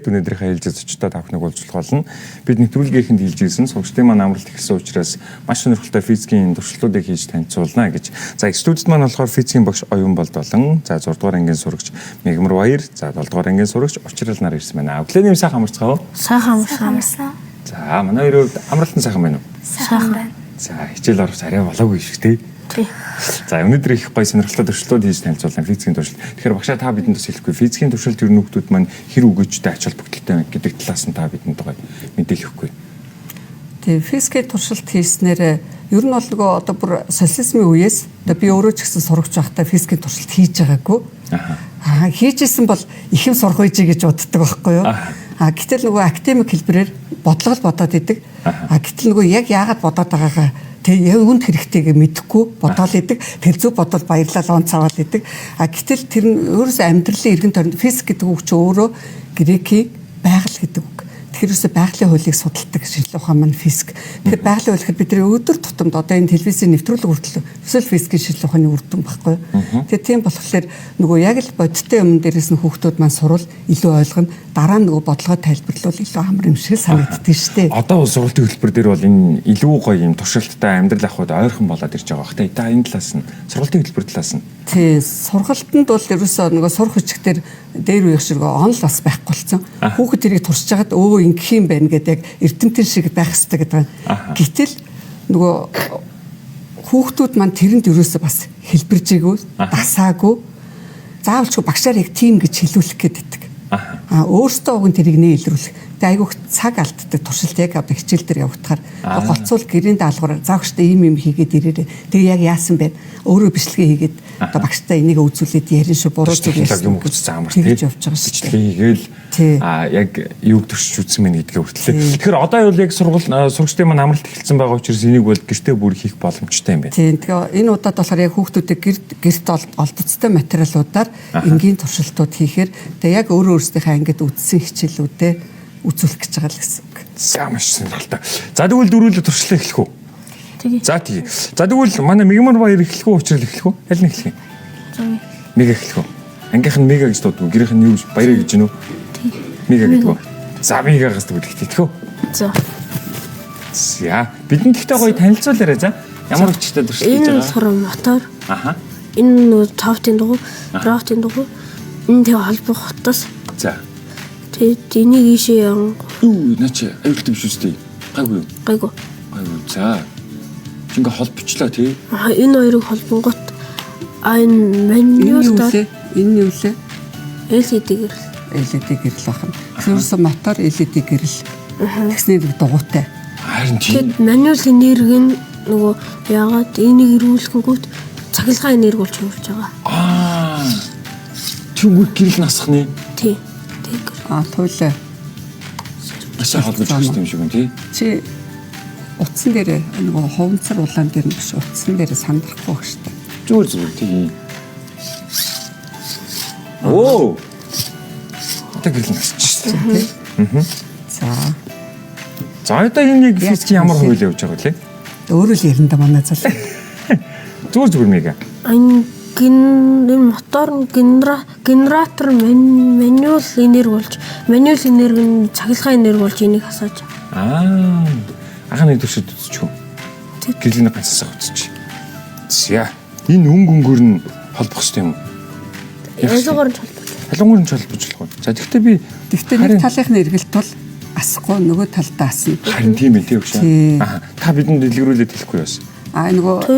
Өнөөдрийнхээ хэлж зочдод тавхныг уулзах болно. Бид нэвтрүүлгийнхэнд хэлж ирсэн сургалтын маань амралт ихсэн учраас маш сонирхолтой физикийн туршилтуудыг хийж танилцуулна гэж. За студид маань болохоор физикийн багш Оюун Болд болон за 6 дугаар ангийн сурагч Мегмар Баяр, за 7 дугаар ангийн сурагч Учрал нар ирсэн байна. Өглөөний сайхан амарцгаав. Сайхан амарсан. За манай хоёроо амралтын сайхан байна уу? Сайхан байна. За хичээл орох арай болоогүй шүү дээ. За өнөөдөр их гоё сонирхолтой туршилтууд хийж танилцуулна физикийн туршилт. Тэгэхээр багшаа та бидэнд бас хэлэхгүй физикийн туршилт ер нь хүмүүс маань хэр өгөөжтэй ач холбогдолтой гэдэг талаас нь та бидэнд гоё мэдээлэл өгөхгүй. Тэгээ физикийн туршилт хийснээр ер нь бол нөгөө одоо бүр социализмын үеэс одоо би өөрөө ч гэсэн сурагч байхдаа физикийн туршилт хийж байгаагүй. Хийжсэн бол ихэм сурах үйж гэж боддог байхгүй юу? Гэтэл нөгөө академик хэлбэрээр бодлого бодоод идэг. Гэтэл нөгөө яг яагаад бодоод байгаагаа тэг яг үнд хэрэгтэйг мэдэхгүй бодоол идэг. Тэр зөв бодол баярлал он цаваал идэг. Гэтэл тэр нь өөрөөсөө амьдралын эргэн тойронд физик гэдэг үг чи өөрөө грекийн байгаль гэдэг үг. Тэгэхээр байгалийн хуулийг судалдаг шинжилгээ ухаан маань физик. Тэгэхээр байгалийн хууль гэхэд бидний өдөр тутамд одоо энэ телевизийн нэвтрүүлэг хүртэл эсвэл физикийн шинжилгээ ухааны үр дүн баггүй. Тэгэхээр тийм болохоор нөгөө яг л бодиттой юм дээрээс нь хүүхдүүд маань сурвал илүү ойлгоно. Дараа нь нөгөө бодлогоо тайлбарлавал илүү амар юм шиг санагддаг шүү дээ. Одоо сургалтын хөтөлбөр дээр бол энэ илүү гоё юм туршилттай амьдрал ахуйд ойрхон болоод ирж байгаа бах. Та энэ талаас нь сургалтын хөтөлбөр талаас нь. Тий, сургалтанд бол ерөөсөө нөгөө сурах хүчгээр дээр үеих шиг онл бас байхгүй болсон. Хүүхэд тэрийг туршиж хагаад ингэх юм байна гэдэг яг эрдэмтэн шиг байх хэрэгтэй гэдэг. Гэтэл нөгөө хүүхдүүд маань тэрэнд ерөөсөө бас хэлбэржээгүй, дасаагүй. Заавалчгүй багшаар яг тийм гэж хэлүүлэх гэдэг. Өөртөө уг нь тэрийг нээлрүүлэх. Тэгээ айгүйх цаг алддаг туршилт яг одоо хичээл дээр явагдахаар голцуул гэрийн даалгавраар заавчтай ийм юм хийгээд ирээрээ. Тэгээ яг яасан бэ? Өөрөө бичлэгээ хийгээд одоо багштай энийг үзүүлээд ярин шүү буруу зүйл юм гэж заамар тэгж явж байгаа шүү. Бичлэгээ хийгээл яг юуг төршиж үзсэн мэн гэдгээ хүртлээ. Тэгэхээр одоо бол яг сургалтын маань амралт эхэлсэн байгаа учраас энийг бол гэртээ бүр хийх боломжтой юм байна. Тийм. Тэгээ энэ удаад болохоор яг хүүхдүүдээ гэрт олдцтой материалуудаар энгийн туршилтууд хийхээр тэгээ яг өөрөөсдийнхээ ангид үзсэн хичээлүүдээ үзүүлэх гэж байгаа л гэсэн үг. За маш сонирхолтой. За тэгвэл дөрвөлөө туршлаа эхлэх үү? Тэгээ. За тий. За тэгвэл манай Мегмар Баяр эхлэх үү, Учрал эхлэх үү? Аль нь эхлэх юм? Мега эхлэх үү? Ангийнх нь мега гэж дуудав. Гэрийнх нь юу Баяр гэж гинөө? Тий. Мега гэдэг үү? За мегагаас тэгвэл эхлэх үү? За. За бидэнд ихтэй гоё танилцуулаарай за. Ямар хүчтэй туршилт хийж байгаа? Энэ болохоор мотор. Энэ нөгөө тавтын дугуй, роботын дугуй. Энэ тэг холбох хотоос. За. Тэгээд энийг ийшээ явна. Юу наач аюултай биш үстэй. Гайгүй юу? Гайгүй. Гайгүй. За. Чингээ холбочлаа тий. Энэ хоёрыг холбонгот энэ маньюлдаа энэ юу лээ? LED гэрэл. LED гэрэл ахна. Тэрс мотор LED гэрэл. Тэгснээр дугуйтай. Харин тийм. Тэгээд маньюл энерги нь нөгөө яагаад энийг ирүүлэхгүйт цахилгаан энерги болж хөрж байгаа. Түнгүй гэрэл насхны. Тий. Туйлаа. Асаа холбож байгаа юм шиг юм тий. Чи утсан дээр нөгөө ховнцар улаан дээр биш утсан дээр сандрахгүй байх штэ. Зүгээр тий. Оо. Одоо гэрэл насч тий. За. За одоо энэ нэг физикийн ямар хууль явж байгаа вэ? Өөрөө л ярина да манай залуу. Зүгээр мега. Энэ мотор генератор маньюл энерги болж маньюл энерги нь цахилгаан энерги болж энийг хасааж. Анхны төшөд үзчихв. Гэлний ганцсаа үзчих. За энэ өнгөнгөр нь холбох хэрэгтэй юм. Ялангуяа нь холбож. Ялангуяа нь холбож болох. За тэгвэл нэг талынхны эргэлт бол асахгүй нөгөө талдаа асна. Харин тийм ээ тийм үү. Та бидэнд дэлгэрүүлээд хэлэхгүй яасан. Нөгөө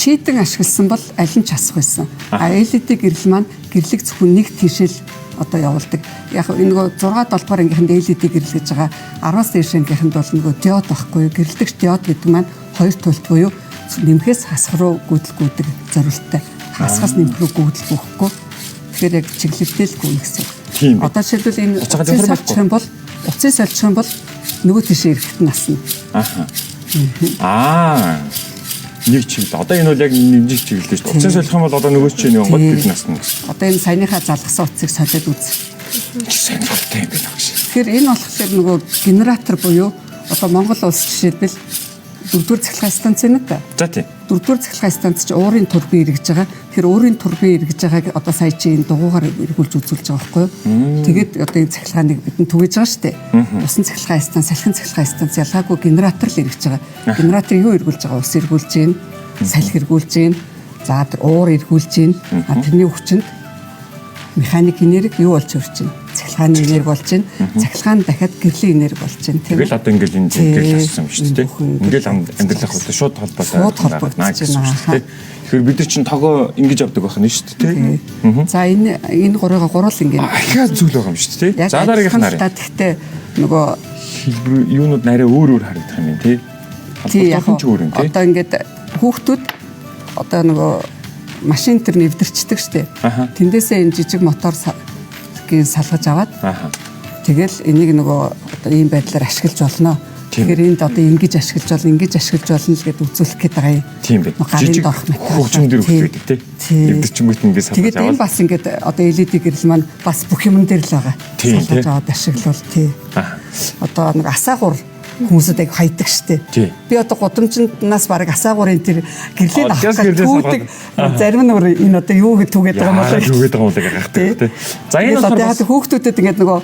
чийдэн ашигласан бол аль нь ч асах байсан. LED гэрэл маань гэрлэг зөвхөн нэг тишэл одоо явуулдаг. Яг энэ нөгөө 6 долбоор ангийнханд LED гэрэл гэж байгаа 10-аас дээш ангийнханд бол нөгөө диод байхгүй. Гэрлэгч диод гэдэг маань 2 туйлт буюу нэмхээс хасах руу гүйдэг зорилттой. Хасахаас нэмэх рүү гүйдэл бөхгүй. Тэгэхээр яг чиглэлтэй л гүйнэ гэсэн. Одоо жишээлбэл энэ уцыг солих юм бол нөгөө тишээ ирэхэд насна. Нэг чиглэл. Одоо энэ бол яг нэмжих чиглэл шүү дээ. Уцыг солих юм бол одоо нөгөө чинь юм гот бид насна гэсэн. Одоо энэ саяныхаа залгасан уцыг солиод үз. Сонирхолтой юм байна гэж. Тэгэхээр энэ болохоор нөгөө генератор буюу одоо Монгол улс жишээлбэл 4-р цахилгаан станц байна да. За тийм. 4-р цахилгаан станц чи уурын турбин эргэж байгаа. Тэгэхээр уурын турбин эргэж байгааг одоо сая чи энэ дугуугаар эргүүлж үзүүлж байгаа байхгүй юу? Тэгээд одоо энэ цахилгааныг бидэнд түгэж байгаа шүү дээ. Усан цахилгаан станц, салхин цахилгаан станц ялгаагүй генератор л эргэж байгаа. Генератор юу эргүүлж байгаа? Ус эргүүлж гин, салхи эргүүлж гин, за уур эргүүлж гин. Тэрний хүчинд механик энерги юу болж өрч байна? Цахилгааны энерги болж байна. Цахилгаан дахиад гэрлийн энерги болж байна. Тэгэл одоо ингээл энэ гэрэл асуусан юм шүү дээ. Ингээл амьдралах бол шууд холбоотой байна гэсэн үг шүү дээ. Тэгэхээр бид нар чинь тогоо ингэж авдаг байх нь шүү дээ. За энэ гурыг гурвал ингээд ахиад зүйл байгаа юм шүү дээ. За дараагийнх нь харъя. Гэхдээ нөгөө хэлбэр юунууд нарай өөр харагдах юм тий. Холбоотой ч өөр юм тий. Одоо ингээд хүүхдүүд одоо нөгөө машин тэр нэвдэрчдэг штеп. Тэндээсээ энэ жижиг мотор салгаж аваад тэгэл энийг нөгөө одоо ийм байдлаар ашиглаж болно. Тэгэхээр энд одоо ингэж ашиглаж болно л гэдээ үзүүлэх гээд байгаа юм. Тийм байна. Гарын доох металл. Хөгжим дээр өгдөг тий. Нэвдэрчмүүд ингэж салгаж аваад. Тэгээд энэ бас ингээд одоо LED гэрэл маань бас бүх юм дээр л байгаа. Салгаж аваад ашиглавал тий. Одоо нэг асаагур хүмүүсд яг хайдаг штеп. Би одоо гудамжинднаас бараг асаагуурын тэр гэрлээд авах түүдэг зарим нь энэ одоо юу гэж түгээд байгаа юм бол түгээд байгаа юм л гахдаг тий. За энэ болохоор хүүхдүүдэд ингээд нөгөө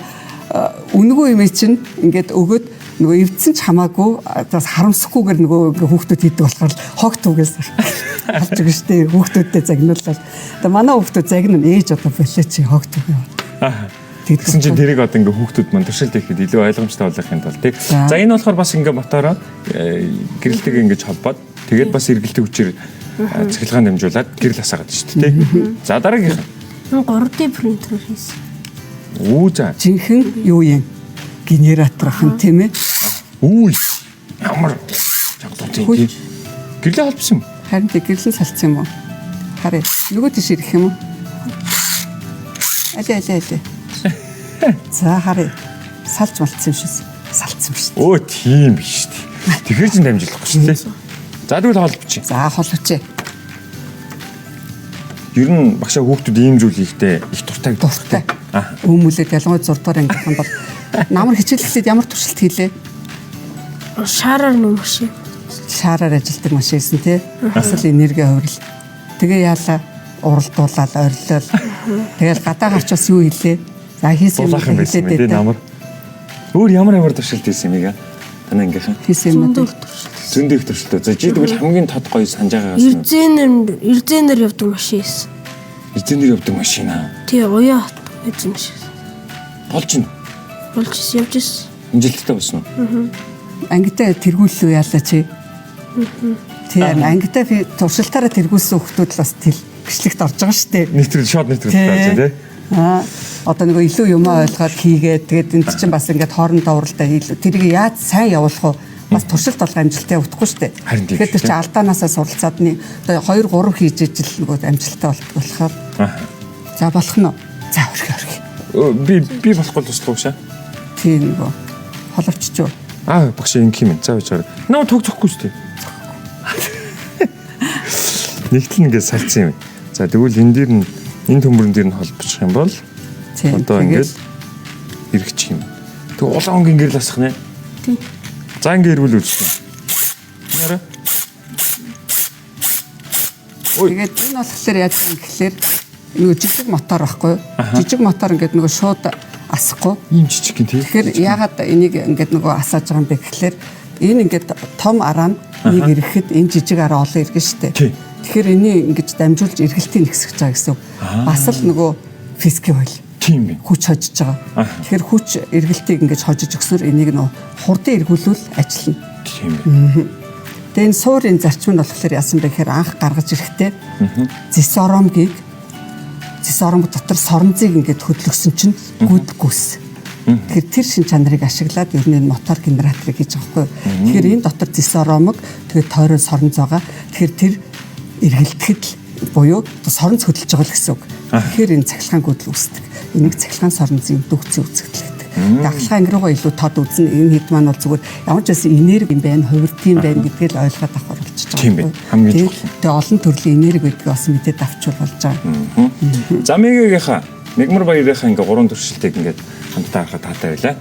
үнэгүй юм чинь ингээд өгөөд нөгөө эвдсэн ч хамаагүй харамсахгүйгээр нөгөө хүүхдүүд хийдэг болохоор хог түгээс авч байгаа штеп. Хүүхдүүдтэй загнуулаад. Тэгээ манай хүүхдүүд загнана ээж одоо болоо чи хог түгээ. Тэгсэн чинь тэрийг одоо ингээ хүүхдүүд маань туршилт хийхэд илүү ойлгомжтой болохын тулд тий. За энэ болохоор бас ингээ мотороо гэрэлтэйгээ ингэж холбоод тэгээд бас эргэлтийн хүчээр цахилгаан дамжуулаад гэрэл хасаагаад шүү дээ тий. За дараагийнх нь 3D принтер хийсэн. Үү за. Жинхэнэ юу юм? Генератор хэн тийм ээ? Үгүй. Ямар чагтуу тий. Гэрлээ холбосон юм. Харин тий гэрлэн салцсан юм уу? Харъя. Нөгөө тийш ирэх юм уу? Алей. За харъя. Салж малцсан юм шээ. Салцсан шүү дээ. Өө тийм биш шүү дээ. Тэгэхэр чин дамжуулахгүй шүү дээ. За тэгвэл холбочих. За холбочих. Ер нь багшаа хүүхдүүд ийм зүйл хийхдээ их дуртай гэдэг. Дуртай. Өмүүлээд ялангуяа 6 дугаар ангийнх нь бол намар хичээллээд ямар туршилт хийлээ? Шаараар нүүх машин. Шаараар ажилтдаг машин гэсэн тий. Бас л энерги хувирал. Тэгээ яалаа уралдуулаад орилол. Тэгэл гадаа гарч бас юу хийлээ? За хийсэн юм хэлээд намар. Өөр ямар туршилт хийсэн юм яа? Танаа ангийнхан. Хийсэн юм уу? Зөндөө их туршилт. За чи тэгвэл хамгийн тод гоё санаж байгаагаас Эрзэнээр явдаг машин хийсэн. Эрзэнээр явдаг машин аа. Тий, уяа эзэн машин. Болж байна. Болж явж ирсэн. Амжилттай болсон уу? Ангитай тэргүүллүү яалаа чи. Тий, ангитай туршилтаараа тэргүүлсэн хүмүүс л бас гэрчлэгт орж байгаа шүү дээ. Шууд нэвтрүүлж байгаа тий. Одоо нөгөө илүү юм ойлгоод хийгээд тэгээд энд чинь бас ингээд хоорондоо уралдаа илүү тэрийг яаж сайн явуулах вэ? Бас туршилт болго амжилттай явахгүй шүү дээ. Тэгэхээр тэр чинь алдаанаасаа суралцаад одоо 2 3 хийж ижил нөгөө амжилттай болохоор. За болох нь. За өрхи. Би болохгүй туслах уу шаа? Тийм нөгөө холовчч юу? Багшаа ингэх юм. За бачаар. Наа тогтохгүй шүү дээ. Нэгтэл ингээд салцсан юм. За тэгвэл энэ дээр нь энэ төмөрөн дээр нь холбочих юм бол одоо ингээд эргэчих юм. Тэг улаан өнгийн гэрэл асах нэ. Тий. За ингээд ирвэл үзсэн. Яра. Тэгээд энэ болохоор яаж юм гэхэлэр нөгөө жижиг мотор байхгүй юу? Жижиг мотор ингээд нөгөө шууд асахгүй. Ийм жижиг гин тий. Тэгэхээр яагаад энийг ингээд нөгөө асааж байгаа юм бэ гэхэлэр энэ ингээд том араа нэг ирэхэд энэ жижиг араа олон иргэн штэ. Тэгэхээр энийг ингэж дамжуулж эргэлтийг нэгсгэж байгаа гэсэн үг. Бас л нөгөө физикийн хууль. Тийм ээ. Хүч хожиж байгаа. Тэгэхээр хүч эргэлтийг ингэж хожиж өгснөр энийг нөө хурдан эргүүлвэл ажиллана. Тийм ээ. Тэгээ энэ суурийн зарчим нь болохоор яасан бэ гэхээр анх гаргаж ирэхдээ зисоромгийг зисоромг дотор соронзыг ингэж хөдлөсөн чинь гүйдгүйс. Тэгэхээр тэр шин чанарыг ашиглаад ер нь мотор генераторыг хийж байгаа байхгүй. Тэгэхээр энэ дотор зисоромг тэгээд тойрон соронз байгаа. Тэгэхээр тэр эргэлтэхэд буюу соронз хөдөлж байгаа л гэсэн үг. Тэгэхээр энэ цахилгаан гүйдэл үүсдэг. Энийг цахилгаан соронзын дүүцэн үүсгэл гэдэг. Дахилгаан ангируугаа илүү тод үзэн энэ хэд маань бол зүгээр ямар ч байсан энерги юм байна, хувирт юм байна гэдгийг л ойлгоод авах болчихж байгаа. Тийм ээ. Хамгийн чухал. Тэгээ олон төрлийн энерги гэдгийг бас мэдээд авчвал болж байгаа. За мэгийнхаа Мегмар баярынхаа ингээ 3 туршилтыг ингээд хамтдаа харахад таатай байлаа.